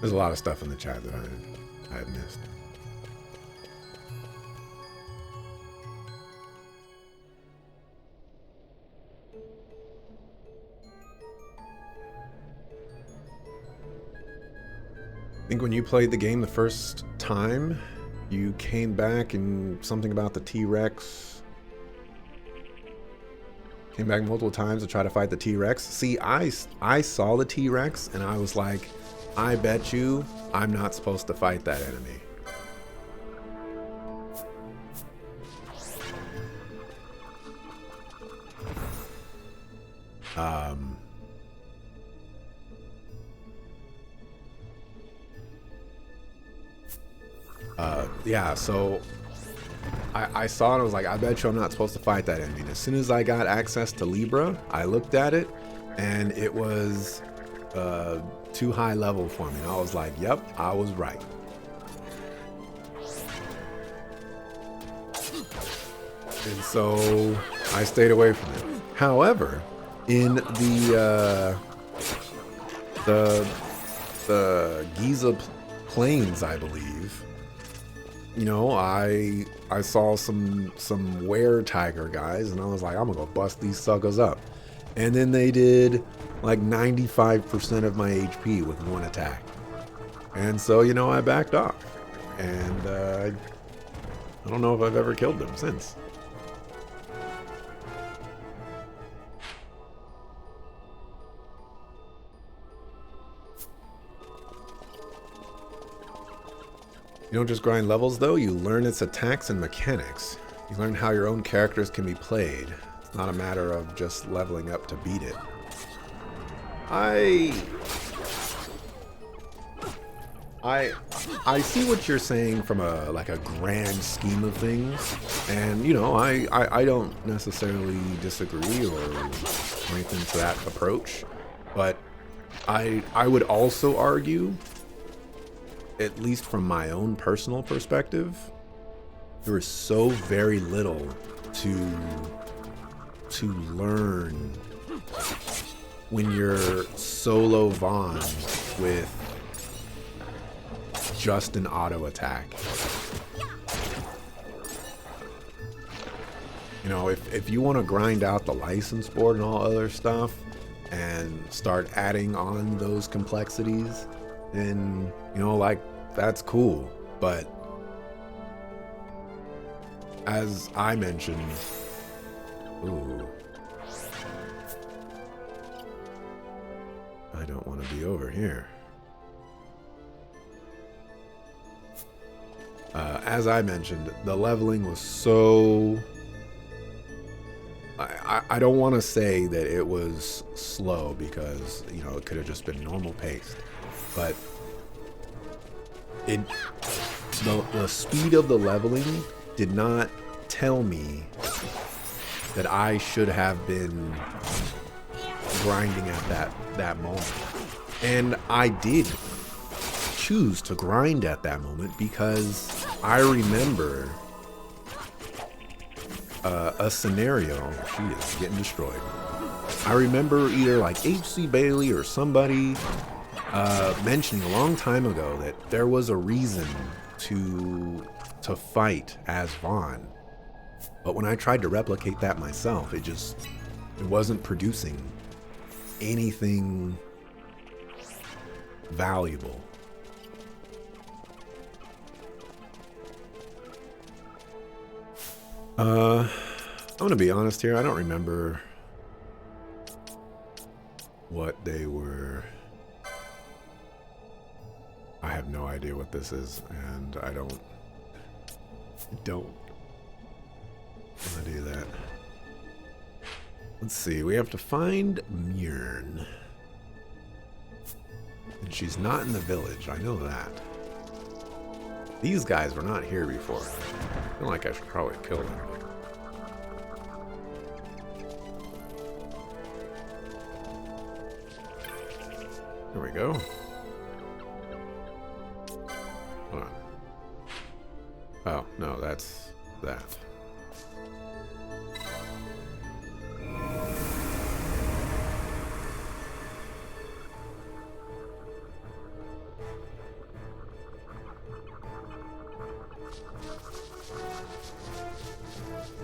There's a lot of stuff in the chat that I had missed. I think when you played the game the first time, you came back and something about the T-Rex. Came back multiple times to try to fight the T-Rex. See, I saw the T-Rex and I was like, I bet you I'm not supposed to fight that enemy. Yeah, so I saw it, I was like, I bet you I'm not supposed to fight that enemy. And as soon as I got access to Libra, I looked at it, and it was too high level for me. And I was like, yep, I was right. And so I stayed away from it. However, in the Giza Plains, I believe, you know, I saw some were tiger guys, and I was like, I'm gonna go bust these suckers up. And then they did like 95% of my HP with one attack. And so, you know, I backed off. And I don't know if I've ever killed them since. You don't just grind levels though, you learn its attacks and mechanics. You learn how your own characters can be played. It's not a matter of just leveling up to beat it. I see what you're saying from a grand scheme of things, and you know, I don't necessarily disagree or anything to that approach, but I would also argue, at least from my own personal perspective, there is so very little to learn when you're solo Vaughn with just an auto attack. You know, if you want to grind out the license board and all other stuff and start adding on those complexities, then, you know, like, that's cool. But as I mentioned, ooh, I don't want to be over here. As I mentioned, the leveling was so... I don't want to say that it was slow, because, you know, it could have just been normal paced. But the speed of the leveling did not tell me that I should have been grinding at that moment. And I did choose to grind at that moment because I remember a scenario. She is getting destroyed. I remember either like H.C. Bailey or somebody mentioning a long time ago that there was a reason to fight as Vaughn. But when I tried to replicate that myself, it wasn't producing anything valuable. I'm gonna be honest here, I don't remember what they were. I have no idea what this is, and I don't want to do that. Let's see, we have to find Mjörn. And she's not in the village, I know that. These guys were not here before. I feel like I should probably kill them. There we go. Hold on. Oh, no, that's that.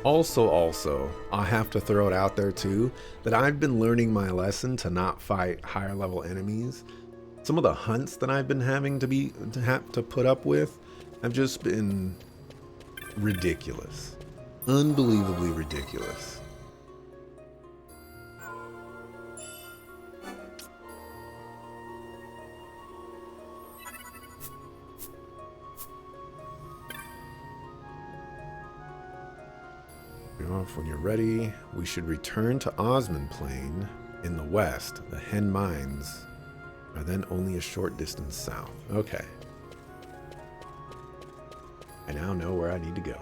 Also, I have to throw it out there too, that I've been learning my lesson to not fight higher level enemies. Some of the hunts that I've been having to have to put up with have just been ridiculous. Unbelievably ridiculous. When you're ready, we should return to Osmond Plain in the west. The Hen Mines are then only a short distance south. Okay. I now know where I need to go.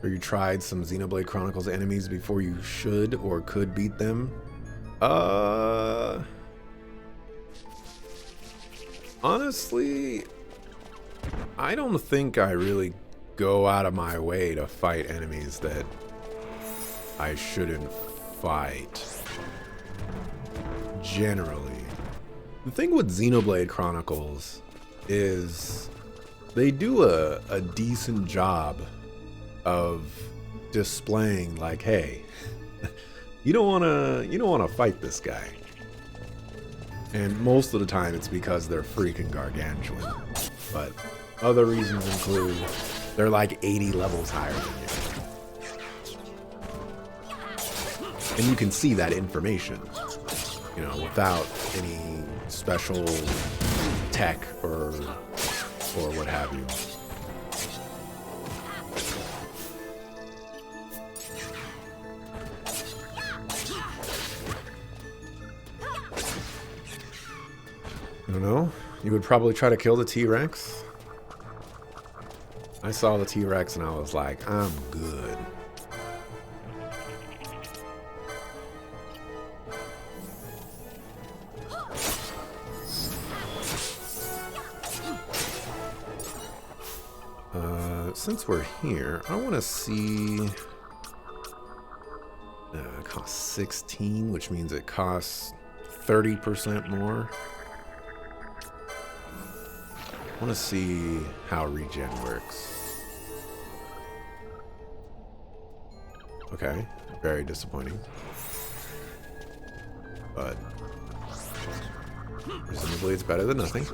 Have you tried some Xenoblade Chronicles enemies before you should or could beat them? Honestly, I don't think I really go out of my way to fight enemies that I shouldn't fight. Generally. The thing with Xenoblade Chronicles is they do a decent job of displaying like, hey, you don't wanna fight this guy. And most of the time it's because they're freaking gargantuan. But other reasons include they're like 80 levels higher than you. And you can see that information, you know, without any special tech or what have you. I don't know. You would probably try to kill the T-Rex. I saw the T-Rex and I was like, I'm good. Since we're here, I want to see... it costs 16, which means it costs 30% more. I want to see how regen works. Okay, very disappointing. But presumably it's better than nothing.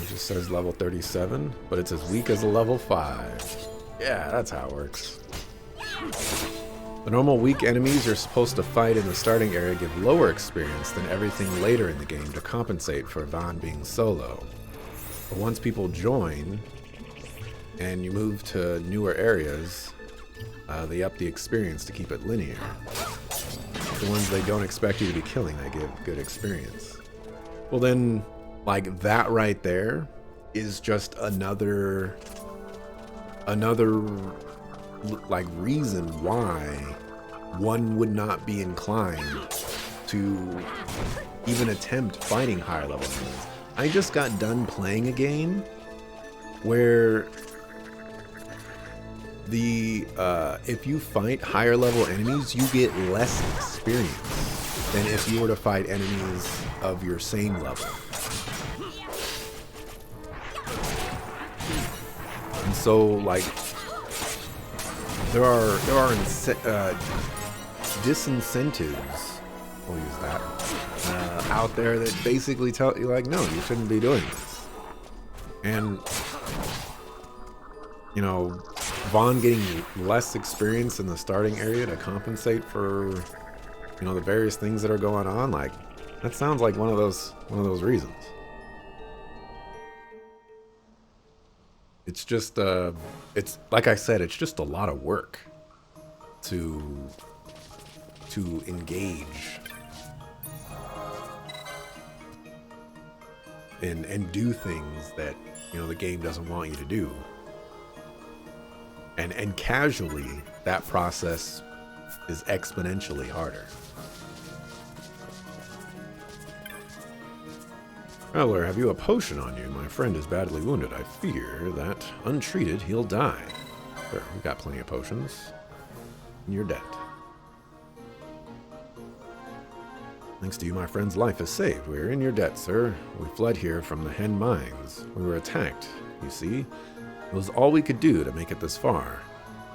It just says level 37, but it's as weak as a level 5. Yeah, that's how it works. The normal weak enemies you're supposed to fight in the starting area give lower experience than everything later in the game to compensate for Vaan being solo. But once people join and you move to newer areas, they up the experience to keep it linear. The ones they don't expect you to be killing, they give good experience. Well then, like that right there is just another like reason why one would not be inclined to even attempt fighting higher level enemies. I just got done playing a game where the if you fight higher level enemies, you get less experience than if you were to fight enemies of your same level. And so like there are disincentives, we'll use that, out there that basically tell you like, no, you shouldn't be doing this. And you know, Vaan getting less experience in the starting area to compensate for, you know, the various things that are going on, like that sounds like one of those reasons. It's just it's like I said, it's just a lot of work to engage and do things that, you know, the game doesn't want you to do. And casually, that process is exponentially harder. Traveler, have you a potion on you? My friend is badly wounded. I fear that, untreated, he'll die. Sure, we've got plenty of potions. And you're dead. Thanks to you, my friend's life is saved. We are in your debt, sir. We fled here from the Hen Mines. We were attacked, you see. It was all we could do to make it this far.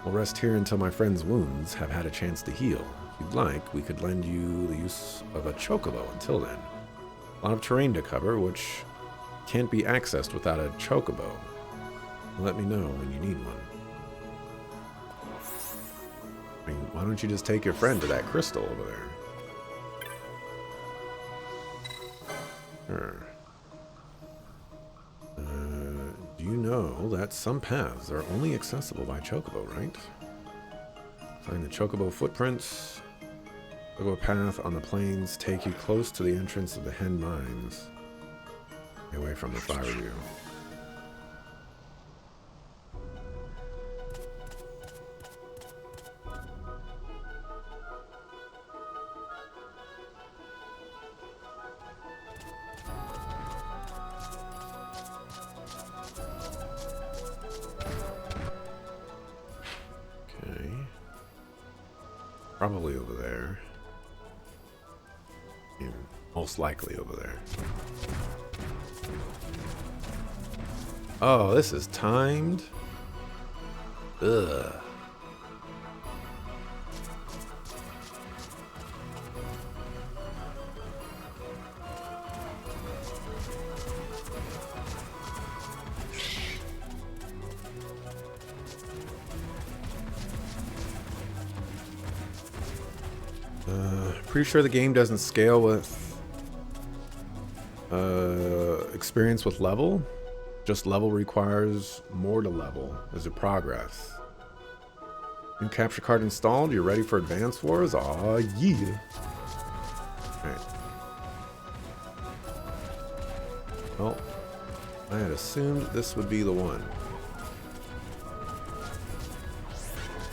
We'll rest here until my friend's wounds have had a chance to heal. If you'd like, we could lend you the use of a chocobo until then. A lot of terrain to cover, which can't be accessed without a chocobo. Let me know when you need one. I mean, why don't you just take your friend to that crystal over there? Sure. Do you know that some paths are only accessible by chocobo, right? Find the chocobo footprints. Chocobo path on the plains take you close to the entrance of the Hen Mines. Stay away from the fire view. Probably over there. Yeah, most likely over there. Oh, this is timed. Ugh. Pretty sure the game doesn't scale with experience with level. Just level requires more to level as you progress. New capture card installed. You're ready for Advance Wars? Aw, yeah. Alright. Well, I had assumed this would be the one.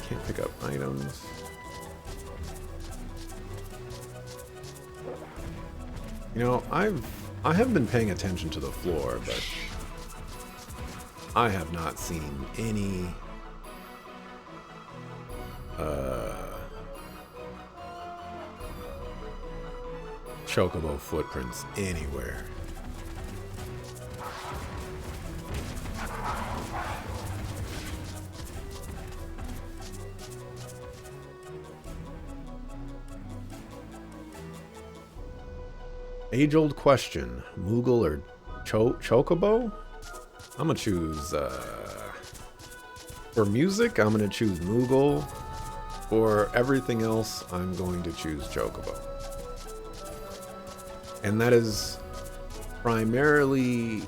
Can't pick up items. You know, I have been paying attention to the floor, but I have not seen any chocobo footprints anywhere. Age-old question: Moogle or chocobo? I'm gonna choose. For music, I'm gonna choose Moogle. For everything else, I'm going to choose chocobo. And that is primarily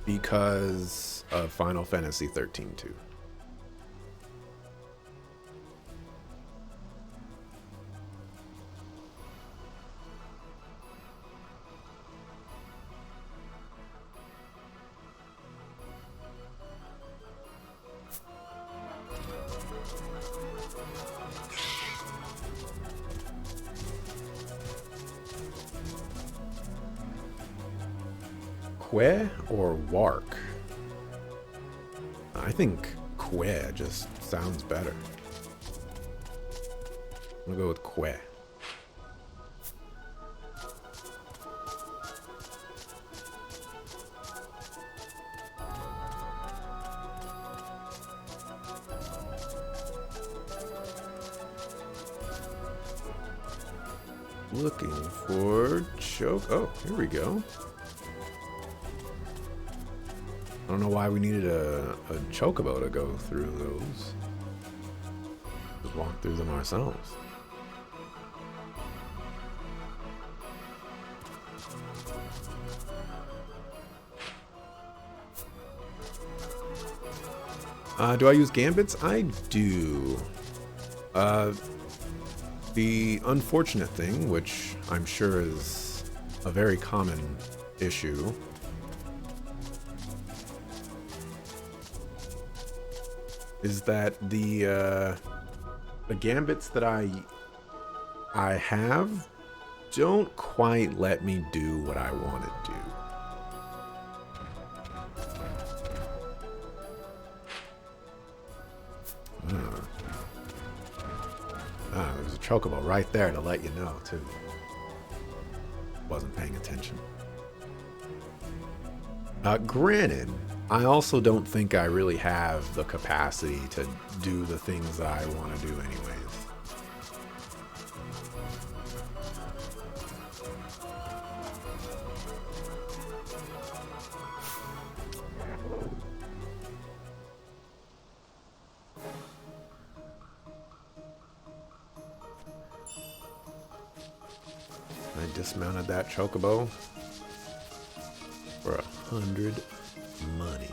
because of Final Fantasy 13-2. Que or Wark? I think Que just sounds better. I'm gonna go with Que. Looking for choke. Oh, here we go. I don't know why we needed a chocobo to go through those. Just walk through them ourselves. Do I use gambits? I do. The unfortunate thing, which I'm sure is a very common issue, is that the gambits that I have don't quite let me do what I want to do. There's a chocobo right there to let you know, too. Wasn't paying attention. Granted, I also don't think I really have the capacity to do the things that I want to do anyways. I dismounted that chocobo for 100 money.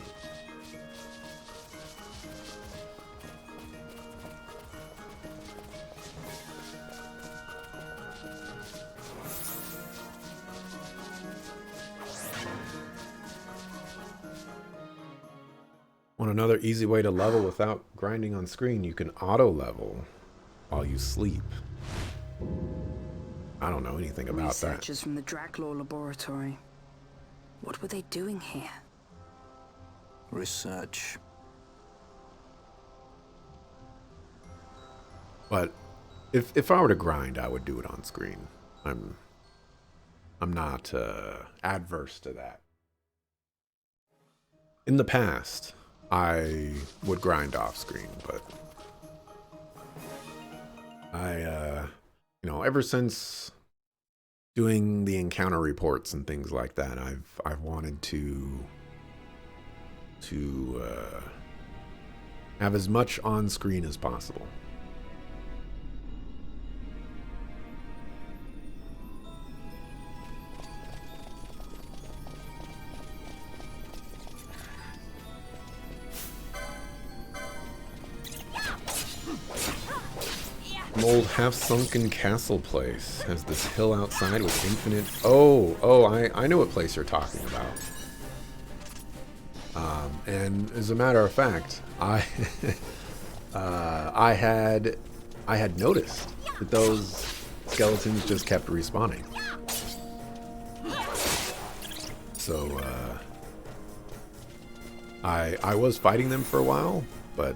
Want another easy way to level without grinding on screen? You can auto level while you sleep. I don't know anything about that. Researchers from the Draclaw laboratory. What were they doing here? Research. But if I were to grind, I would do it on screen. I'm not adverse to that. In the past, I would grind off screen, but you know, ever since doing the encounter reports and things like that, I've wanted to have as much on screen as possible. An old half-sunken castle place has this hill outside with infinite... Oh, I know what place you're talking about. And as a matter of fact, I had noticed that those skeletons just kept respawning. So I was fighting them for a while, but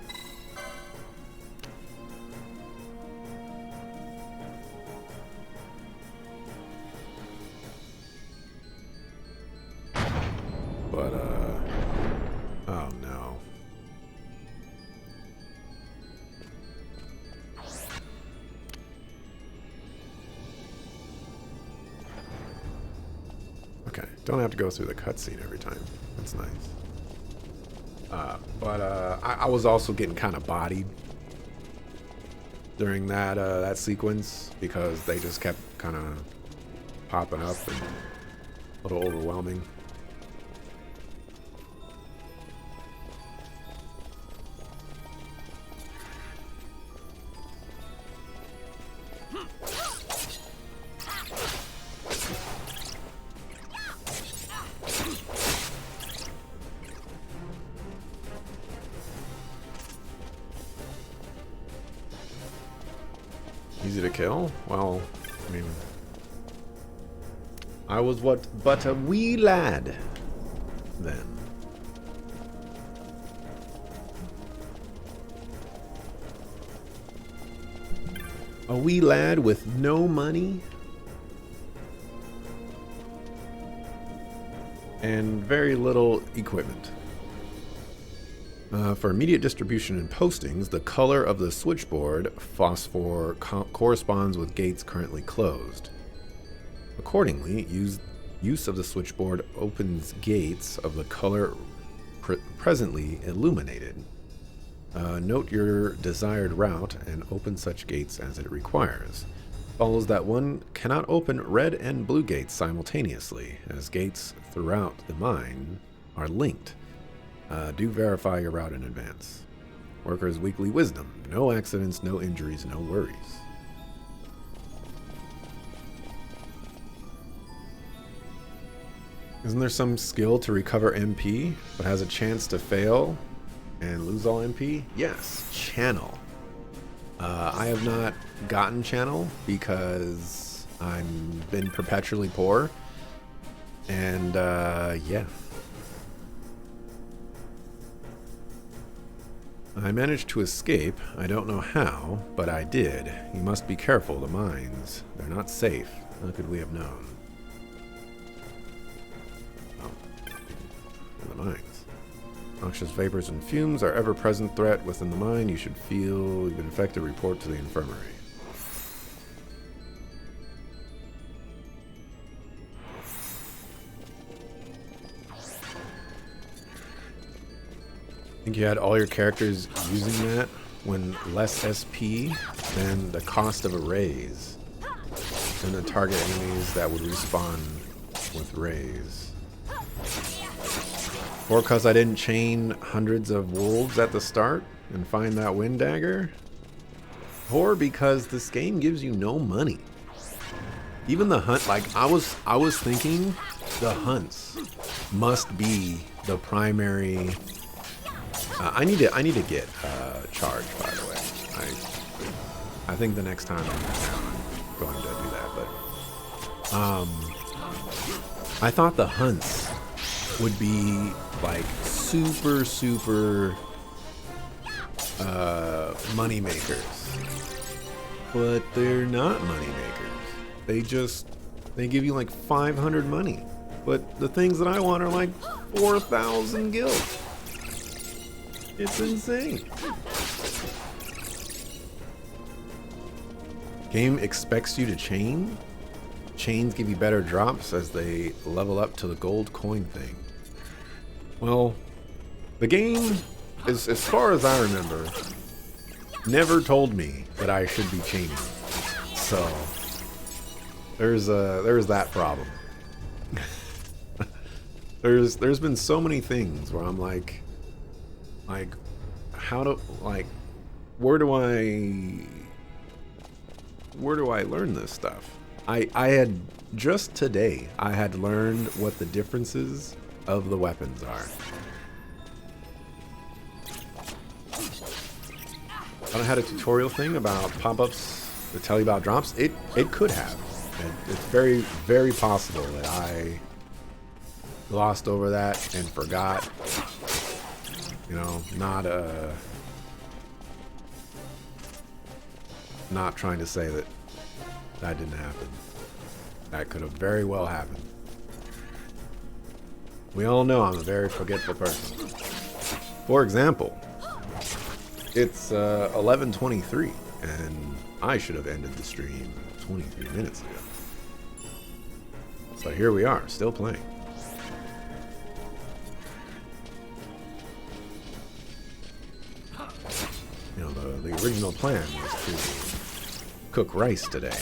oh no. Okay, don't have to go through the cutscene every time. That's nice. I was also getting kind of bodied during that that sequence because they just kept kind of popping up and a little overwhelming. Easy to kill? Well, I mean, I was but a wee lad then. A wee lad with no money and very little equipment. For immediate distribution and postings, the color of the switchboard phosphor corresponds with gates currently closed. Accordingly, use of the switchboard opens gates of the color presently illuminated. Note your desired route and open such gates as it requires. Follows that one cannot open red and blue gates simultaneously, as gates throughout the mine are linked. Do verify your route in advance. Worker's weekly wisdom. No accidents, no injuries, no worries. Isn't there some skill to recover MP, but has a chance to fail and lose all MP? Yes, channel. I have not gotten channel because I've been perpetually poor. And yeah. I managed to escape. I don't know how, but I did. You must be careful, the mines. They're not safe. How could we have known? Oh. The mines. Noxious vapors and fumes are ever-present threat within the mine. You should feel you've been infected. Report to the infirmary. I think you had all your characters using that when less SP than the cost of a raise. And then target enemies that would respawn with raise. Or because I didn't chain hundreds of wolves at the start and find that wind dagger. Or because this game gives you no money. Even the hunt, like I was thinking the hunts must be the primary. I need to get charged, by the way. I think the next time I'm going to do that, but I thought the hunts would be like super money makers, but they're not money makers. They give you like 500 money, but the things that I want are like 4,000 gil. It's insane. Game expects you to chain. Chains give you better drops as they level up to the gold coin thing. Well, the game, as far as I remember, never told me that I should be chaining. So there's that problem. There's been so many things where I'm like how do where do I learn this stuff? I had just today I had learned what the differences of the weapons are. I don't had a tutorial thing about pop-ups that tell you about drops. It could have. It's very, very possible that I glossed over that and forgot. You know, not trying to say that that didn't happen. That could have very well happened. We all know I'm a very forgetful person. For example, it's 11:23, and I should have ended the stream 23 minutes ago. So here we are, still playing. You know, the original plan was to cook rice today,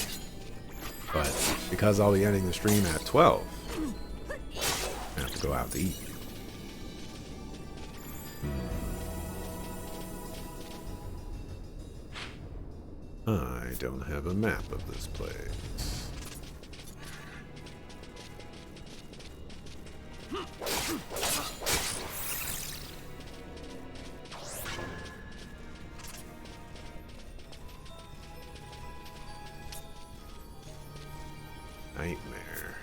but because I'll be ending the stream at 12, I have to go out to eat. I don't have a map of this place. Nightmare.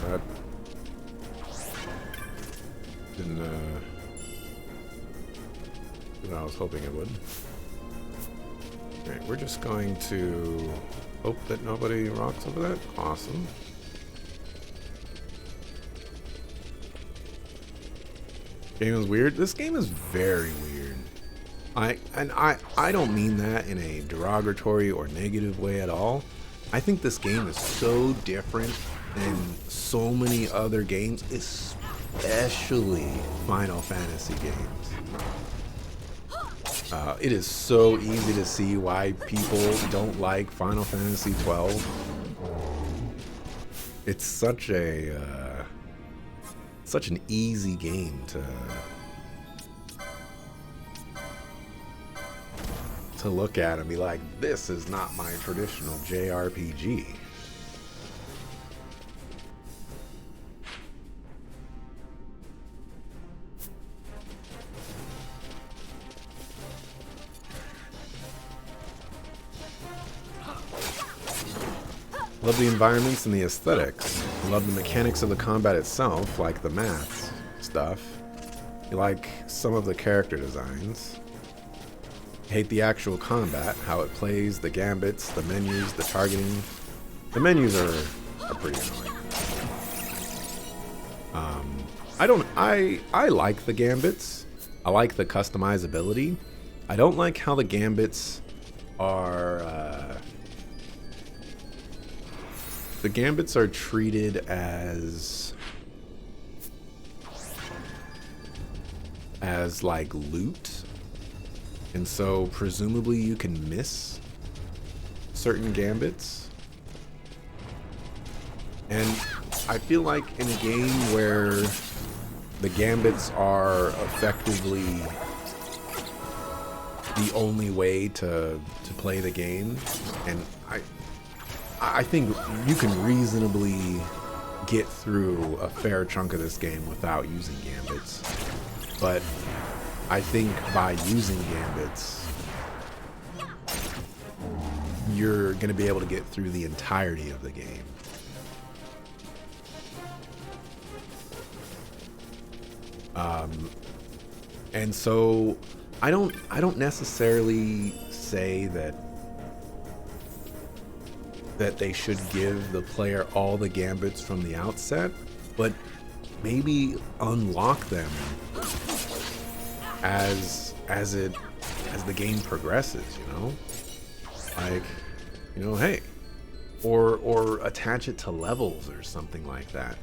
That didn't do what I was hoping it would. Alright, we're just going to hope that nobody rocks over that. Awesome. Game is weird. This game is very weird. I don't mean that in a derogatory or negative way at all. I think this game is so different than so many other games, especially Final Fantasy games. It is so easy to see why people don't like Final Fantasy 12. It's such an easy game to to look at and be like, this is not my traditional JRPG. Love the environments and the aesthetics. Love the mechanics of the combat itself, like the math stuff. You like some of the character designs. Hate the actual combat, how it plays, the gambits, the menus, the targeting. The menus are pretty annoying. I like the gambits. I like the customizability. I don't like how the gambits are treated as like loot, and so presumably you can miss certain gambits. And I feel like in a game where the gambits are effectively the only way to play the game, and I think you can reasonably get through a fair chunk of this game without using gambits. But I think by using gambits, you're going to be able to get through the entirety of the game. And so I don't necessarily say that they should give the player all the gambits from the outset, but maybe unlock them as the game progresses, you know? Like, you know, hey, or attach it to levels or something like that.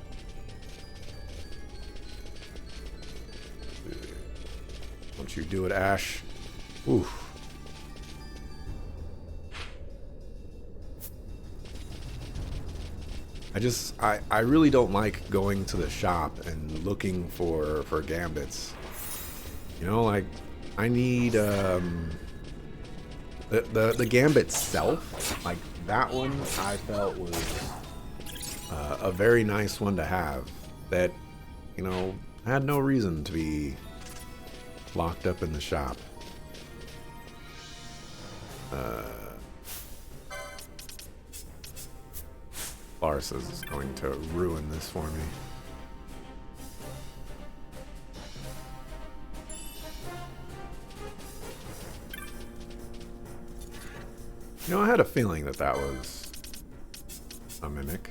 Don't you do it, Ash. Oof. I really don't like going to the shop and looking for gambits. You know, like, I need the gambit self, like that one I felt was a very nice one to have that, you know, had no reason to be locked up in the shop. Larsus is going to ruin this for me. You know, I had a feeling that was a mimic,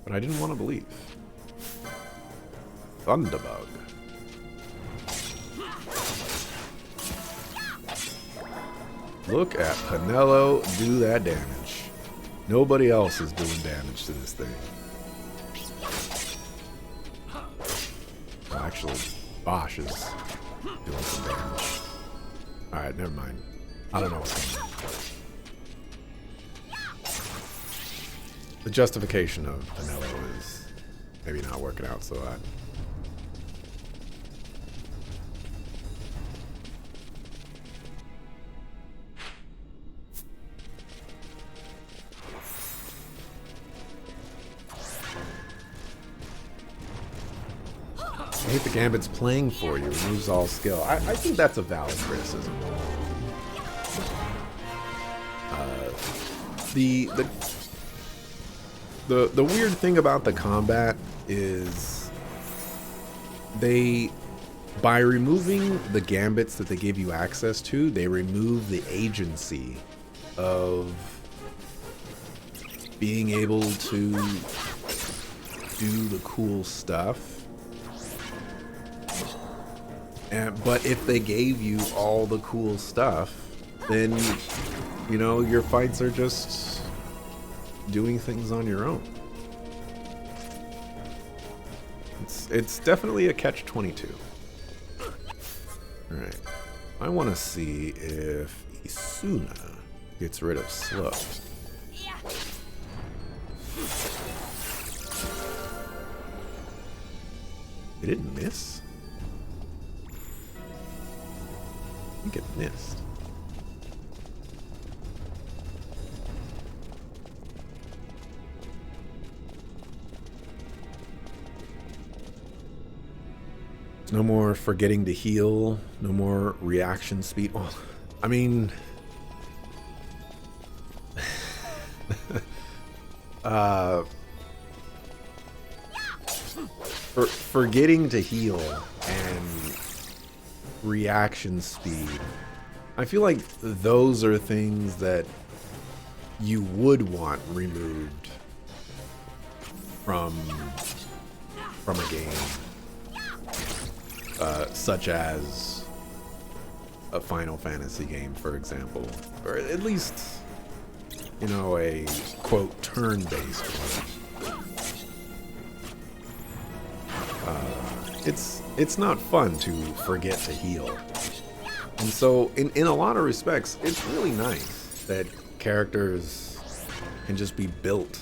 but I didn't want to believe. Thunderbug. Look at Penelo do that damage. Nobody else is doing damage to this thing. Well, actually, Bosch is doing some damage. Alright, never mind. I don't know what's going on. The justification of Penelo is maybe not working out so hot. I hate the gambits playing for you, removes all skill. I think that's a valid criticism. The weird thing about the combat is by removing the gambits that they give you access to, they remove the agency of being able to do the cool stuff. But if they gave you all the cool stuff, then, you know, your fights are just doing things on your own. It's definitely a catch-22. Alright. I want to see if Isuna gets rid of slow. Did it miss? I think it missed. No more forgetting to heal. No more reaction speed. Well, I mean... forgetting to heal and reaction speed. I feel like those are things that you would want removed from a game. Such as a Final Fantasy game, for example. Or at least, you know, a, quote, turn-based one. It's not fun to forget to heal. And so, in a lot of respects, it's really nice that characters can just be built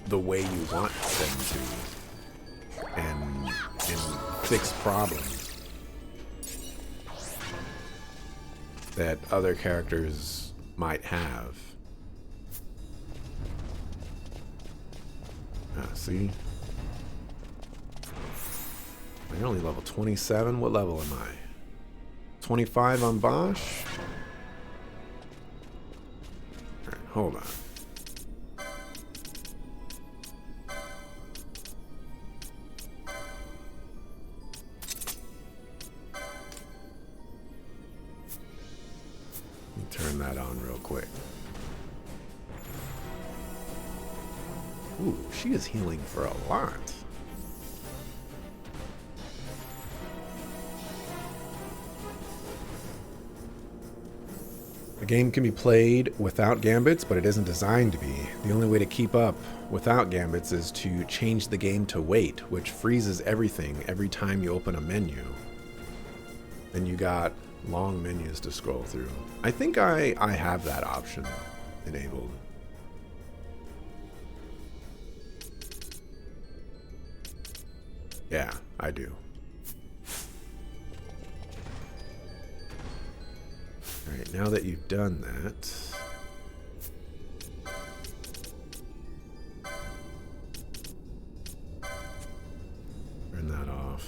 the way you want them to. And fix problems that other characters might have. See? I'm only level 27. What level am I? 25 on Bosch? Alright, hold on. Turn that on real quick. Ooh, she is healing for a lot. The game can be played without gambits, but it isn't designed to be. The only way to keep up without gambits is to change the game to wait, which freezes everything every time you open a menu. Then you got long menus to scroll through. I think I have that option enabled. Yeah, I do. Alright, now that you've done that, turn that off.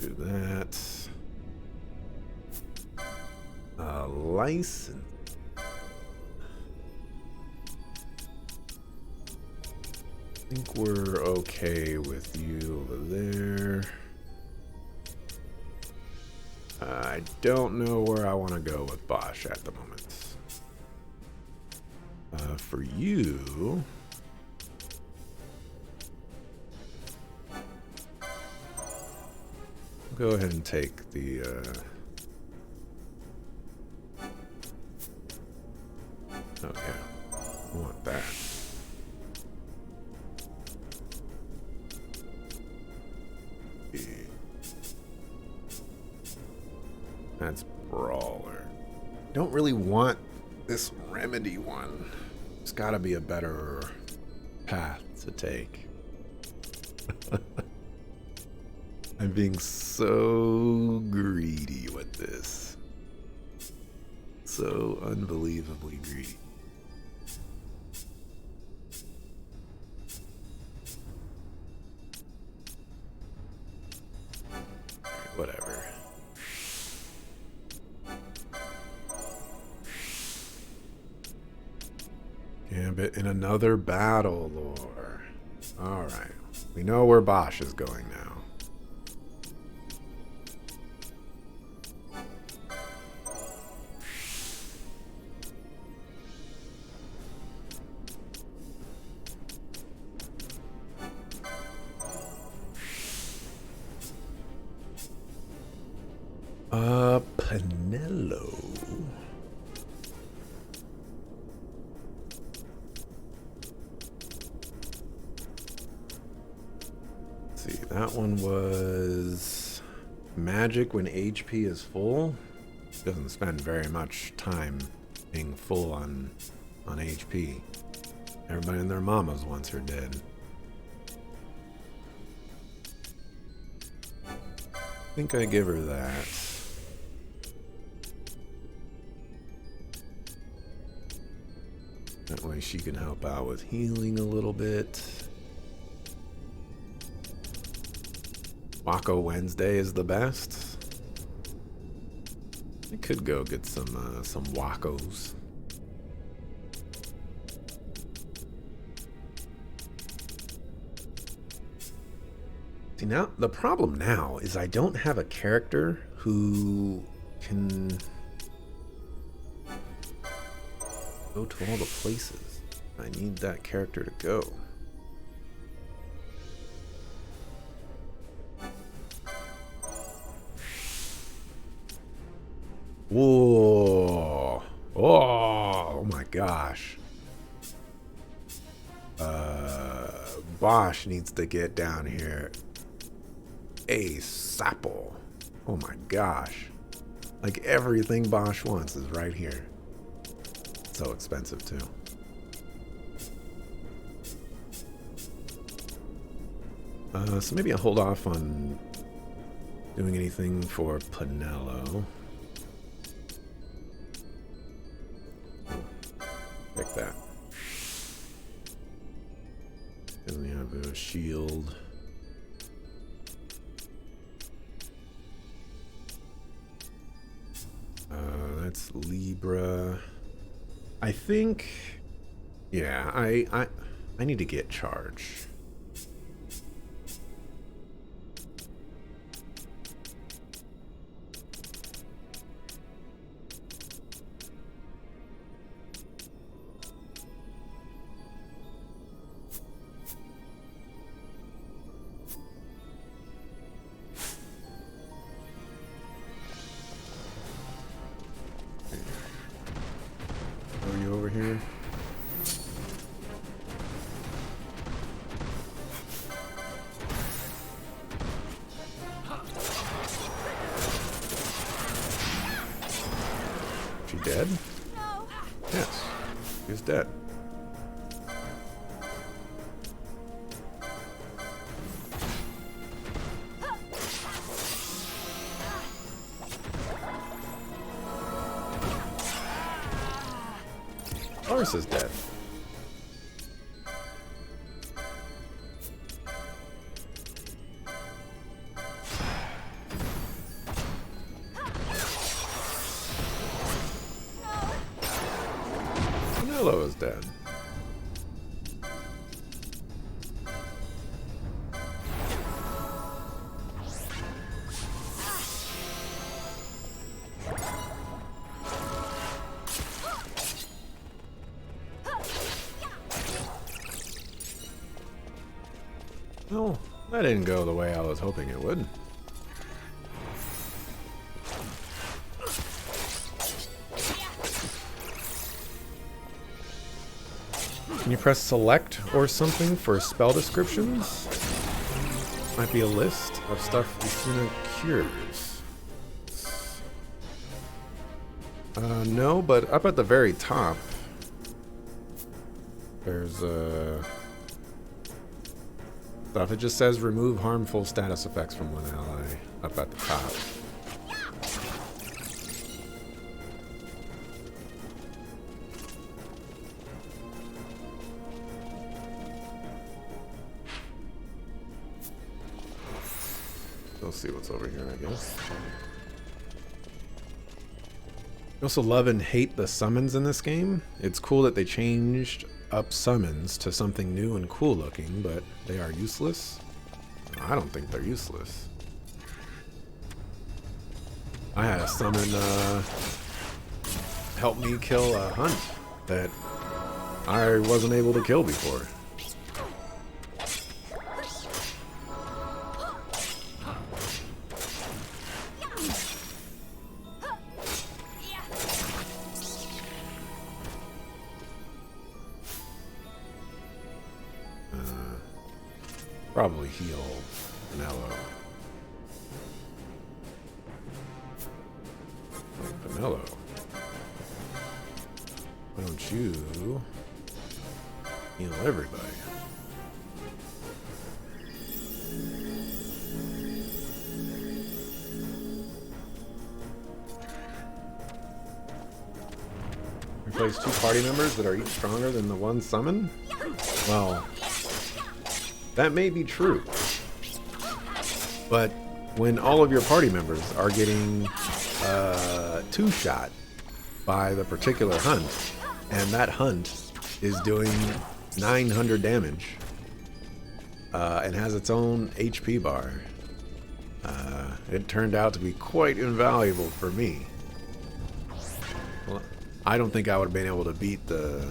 Do that. License. I think we're okay with you over there. I don't know where I want to go with Bosch at the moment. For you... go ahead and take the, oh yeah, I want that. That's Brawler. Don't really want this Remedy one. There's gotta be a better path to take. I'm being so greedy with this. So unbelievably greedy. Whatever. Gambit in another battle lore. Alright. We know where Bosch is going now. Penelo. Let's see, that one was magic when HP is full. Doesn't spend very much time being full on HP. Everybody and their mamas wants her dead. I think I give her that. That way she can help out with healing a little bit. Wacko Wednesday is the best. I could go get some Wackos. See, now the problem now is I don't have a character who can go to all the places I need that character to go. Whoa. Oh my gosh. Bosch needs to get down here ASAP. Oh my gosh. Like everything Bosch wants is right here. So expensive too. So maybe I'll hold off on doing anything for Pinello. Pick that. And we have a shield. That's Libra. I think, yeah, I need to get charge. Are you over here? She dead? No. Yes, she's dead. Lars is dead. Pinello is dead. Well, that didn't go the way I was hoping it would. Can you press select or something for spell descriptions? Might be a list of stuff Isuna cures. No, but up at the very top, there's a stuff. It just says remove harmful status effects from one ally up at the top. We'll see what's over here, I guess. I also love and hate the summons in this game. It's cool that they changed up summons to something new and cool looking, but they are useless. I don't think they're useless. I had a summon help me kill a hunt that I wasn't able to kill before. Probably heal Pinello. Like Pinello. Why don't you heal everybody? Replace 2 party members that are each stronger than the one summoned? Well, that may be true. But when all of your party members are getting 2-shot by the particular hunt, and that hunt is doing 900 damage and has its own HP bar, it turned out to be quite invaluable for me. Well, I don't think I would have been able to beat the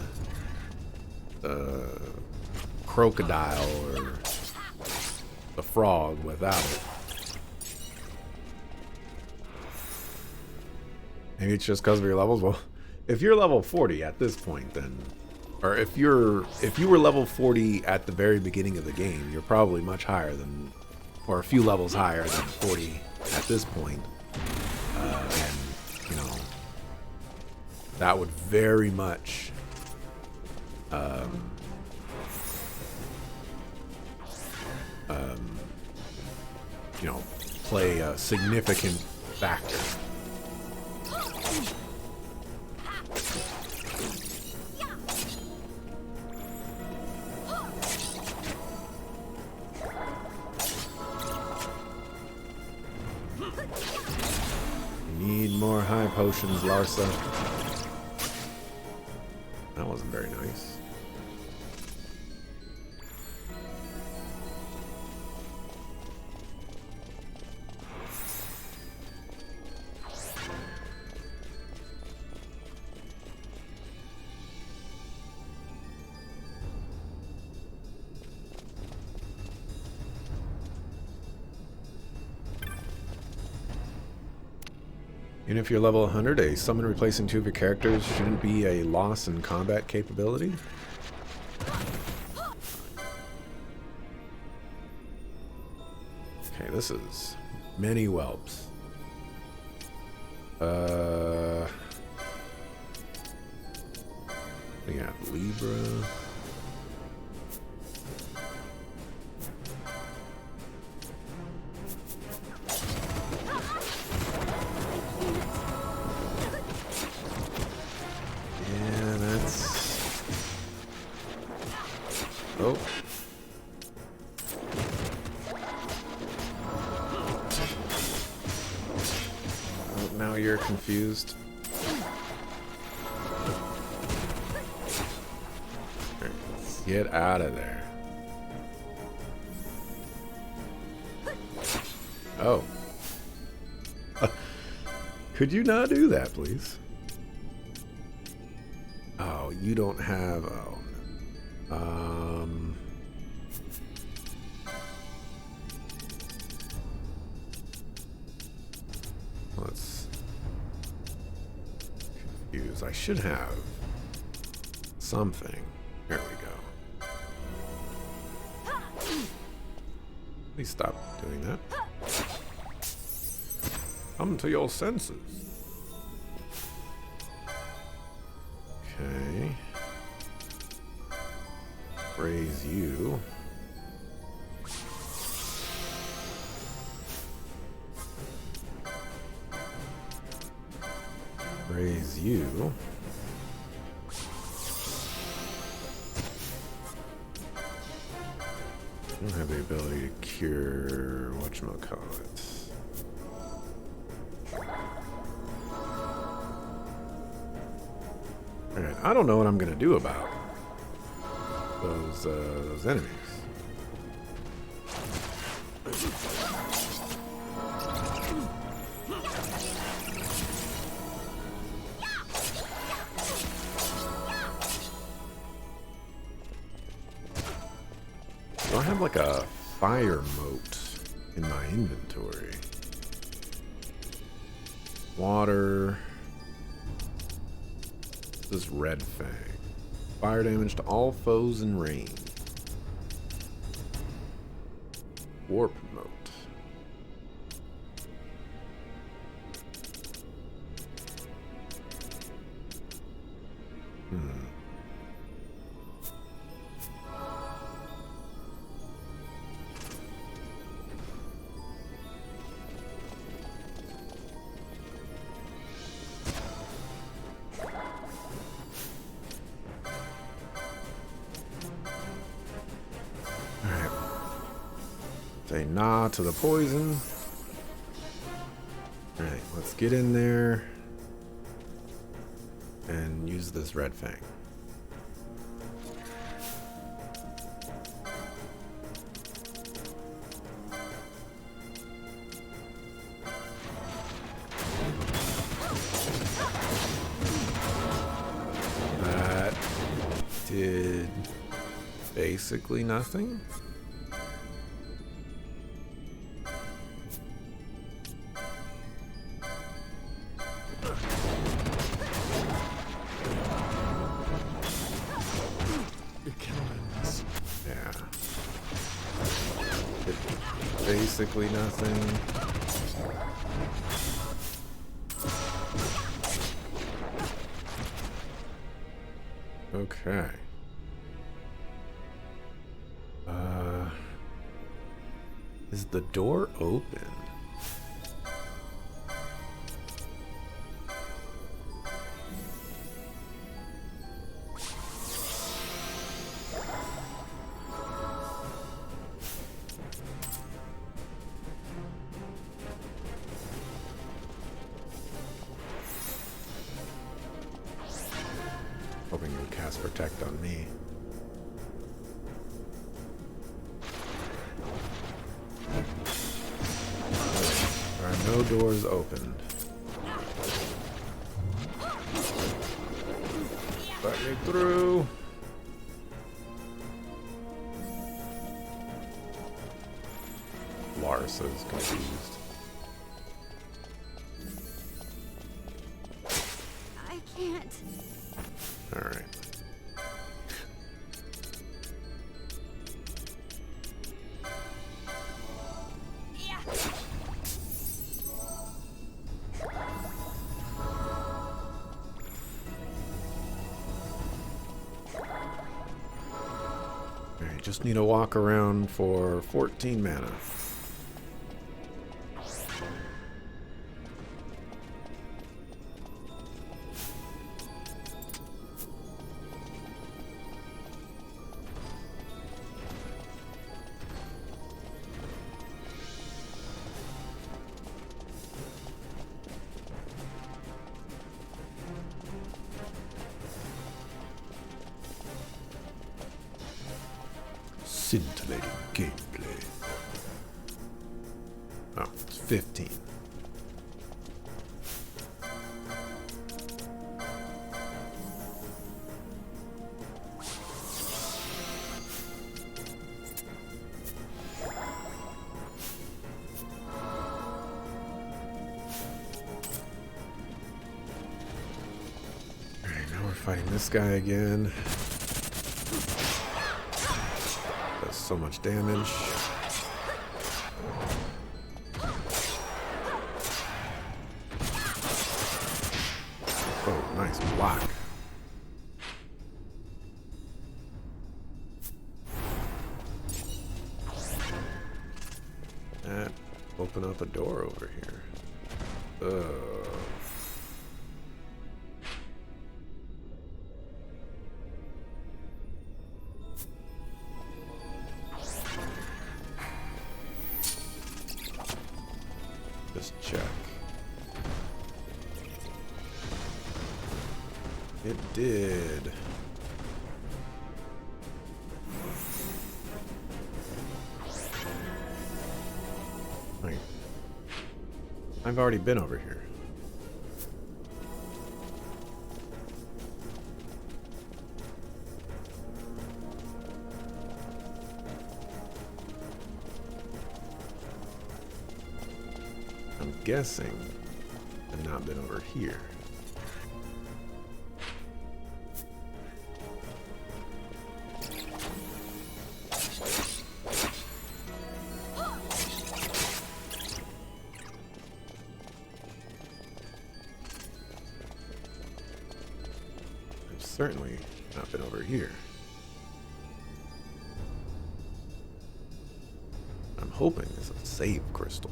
crocodile or the frog without it. Maybe it's just because of your levels. Well, if you're level 40 at this point, then, or if you were level 40 at the very beginning of the game, you're probably much higher than, or a few levels higher than 40 at this point. And you know, that would very much you know, play a significant factor. Need more high potions, Larsa. That wasn't very nice. Even if you're level 100, a summon replacing 2 of your characters shouldn't be a loss in combat capability. Okay, this is many whelps. We got Libra. Oh. Oh, now you're confused. Right, get out of there. Oh. Could you not do that, please? Oh, you don't have... Oh. Let's use. I should have something. There we go. Please stop doing that. Come to your senses. Okay. Raise you. Raise you. I don't have the ability to cure whatchamacallit. Alright, I don't know what I'm gonna do about those enemies. Do I have like a fire moat in my inventory? Water. This is Red Fang. Fire damage to all foes in range. Warp moat. Say nah to the poison. Alright, let's get in there and use this red fang. That did basically nothing. Yeah. Did basically nothing. Okay. Is the door open? Hoping you'll cast Protect on me. There are no doors opened. Let me through. Larsa's confused. I can't. All right. Alright, just need to walk around for 14 mana. Scintillating gameplay. Oh, it's 15. Alright, now we're fighting this guy again. Does so much damage. Oh, nice block. That open up a door over here. Just check. It did. Wait. I've already been over here. I'm guessing I've not been over here. I've certainly not been over here. I'm hoping it's a save crystal.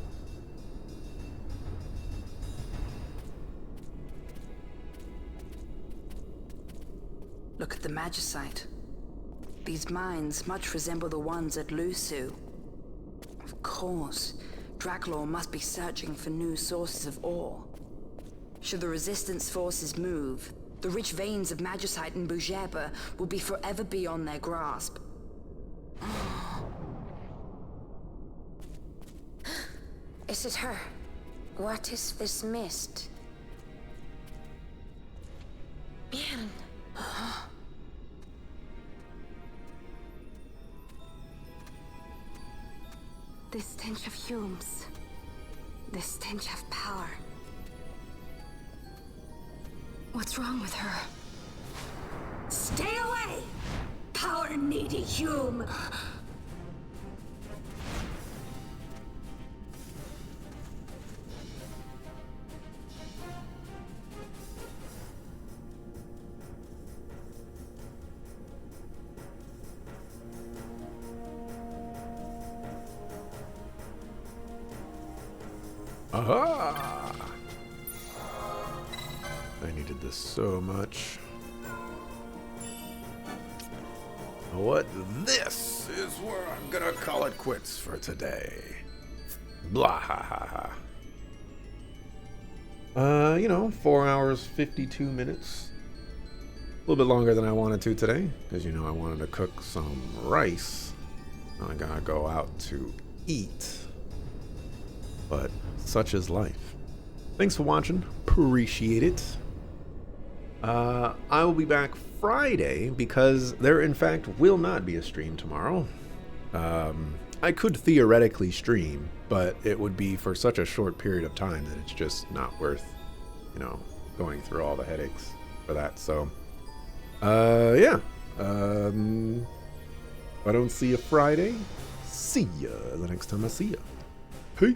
Look at the Magicite. These mines much resemble the ones at Lusu. Of course. Draklor must be searching for new sources of ore. Should the Resistance forces move, the rich veins of magicite in Bujeba will be forever beyond their grasp. Is it her? What is this mist? Bjorn. The stench of fumes. The stench of power. What's wrong with her? Stay away! Power-needy Hume! Aha! I needed this so much. You know what? This is where I'm gonna call it quits for today. Blah ha ha ha. 4 hours, 52 minutes. A little bit longer than I wanted to today, because I wanted to cook some rice. I gotta go out to eat. But such is life. Thanks for watching. Appreciate it. I will be back Friday because there, in fact, will not be a stream tomorrow. I could theoretically stream, but it would be for such a short period of time that it's just not worth, going through all the headaches for that. So, yeah. If I don't see you Friday, see ya the next time I see ya. Peace.